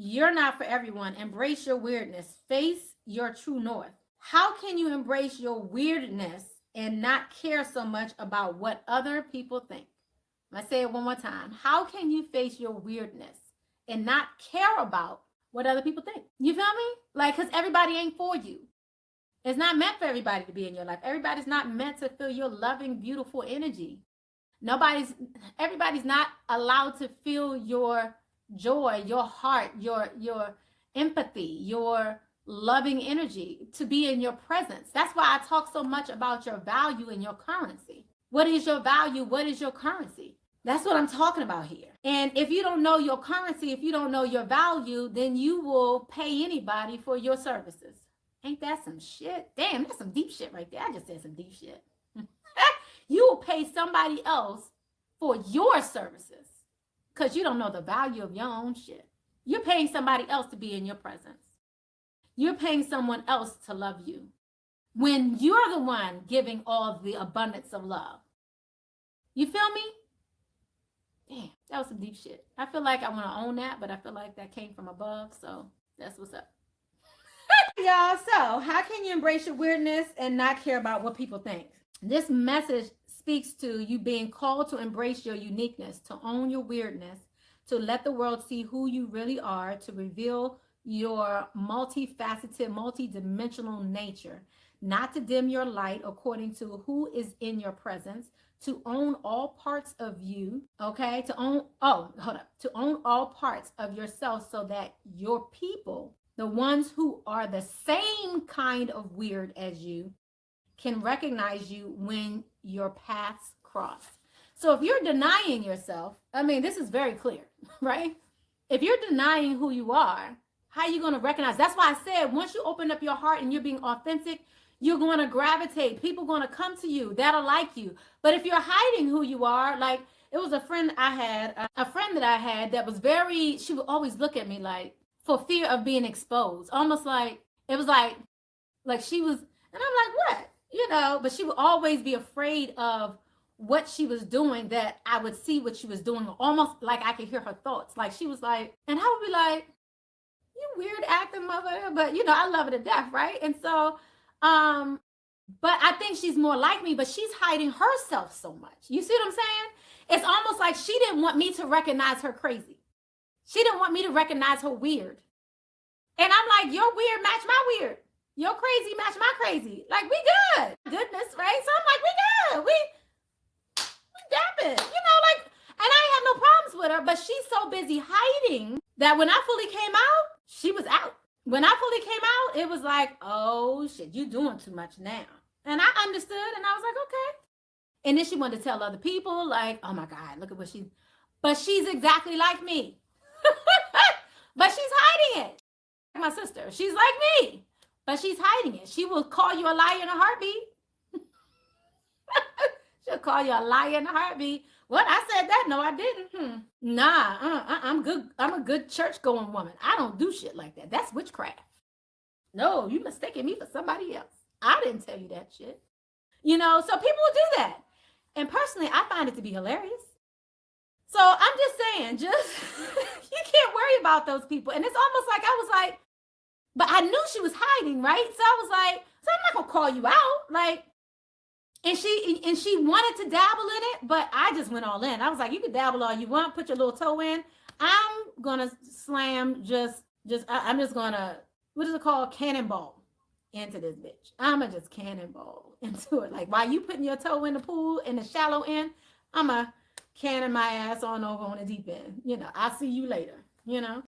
You're not for everyone. Embrace your weirdness. Face your true north. How can you embrace your weirdness and not care so much about what other people think? I say it one more time. How can you face your weirdness and not care about what other people think? You feel me? Like, because everybody ain't for you. It's not meant for everybody to be in your life. Everybody's not meant to feel your loving, beautiful energy. Everybody's not allowed to feel your joy, your heart, your empathy, your loving energy, to be in your presence. That's why I talk so much about your value and your currency. What is your value? What is your currency? That's what I'm talking about here. And if you don't know your currency, if you don't know your value, then you will pay anybody for your services. Ain't that some shit? Damn, that's some deep shit right there. I just said some deep shit. You will pay somebody else for your services because you don't know the value of your own shit. You're paying somebody else to be in your presence. You're paying someone else to love you when you're the one giving all the abundance of love. You feel me? Damn, that was some deep shit. I feel like I want to own that, but I feel like that came from above, so that's what's up. Y'all, so how can you embrace your weirdness and not care about what people think? This message speaks to you being called to embrace your uniqueness, to own your weirdness, to let the world see who you really are, to reveal your multifaceted, multidimensional nature, not to dim your light according to who is in your presence, to own all parts of you, okay? To own all parts of yourself so that your people, the ones who are the same kind of weird as you, can recognize you when your paths cross. So if you're denying yourself, I mean, this is very clear, right? If you're denying who you are, how are you going to recognize? That's why I said, once you open up your heart and you're being authentic, you're going to gravitate. People are going to come to you that'll like you. But if you're hiding who you are, like it was a friend that I had that was she would always look at me like for fear of being exposed. Almost like, it was like she was, and I'm like, what? You know, but she would always be afraid of what she was doing, that I would see what she was doing, almost like I could hear her thoughts. Like she was like, and I would be like, you weird acting mother, but you know, I love her to death, right? And so, but I think she's more like me, but she's hiding herself so much. You see what I'm saying? It's almost like she didn't want me to recognize her crazy. She didn't want me to recognize her weird. And I'm like, your weird match my weird. Your crazy match my crazy. Like, we good. Goodness, right? So I'm like, we good. We dapping. You know, like, and I ain't have no problems with her, but she's so busy hiding that when I fully came out, she was out. When I fully came out, it was like, oh shit, you doing too much now. And I understood, and I was like, okay. And then she wanted to tell other people, like, oh my God, look at what but she's exactly like me. But she's hiding it. My sister, she's like me, but she's hiding it. She will call you a liar in a heartbeat. She'll call you a liar in a heartbeat. What? I said that? No, I didn't. Nah, I'm good. I'm a good church-going woman. I don't do shit like that. That's witchcraft. No, you mistaken me for somebody else. I didn't tell you that shit. You know, so people will do that. And personally, I find it to be hilarious. So I'm just saying, you can't worry about those people. And it's almost like I was like, but I knew she was hiding, right? So I was like, so I'm not gonna call you out. Like, and she wanted to dabble in it, but I just went all in. I was like, you can dabble all you want, put your little toe in. I'm gonna slam I'm just gonna, what is it called? Cannonball into this bitch. I'ma just cannonball into it. Like, while you putting your toe in the pool in the shallow end, I'ma cannon my ass on over on the deep end. You know, I'll see you later, you know?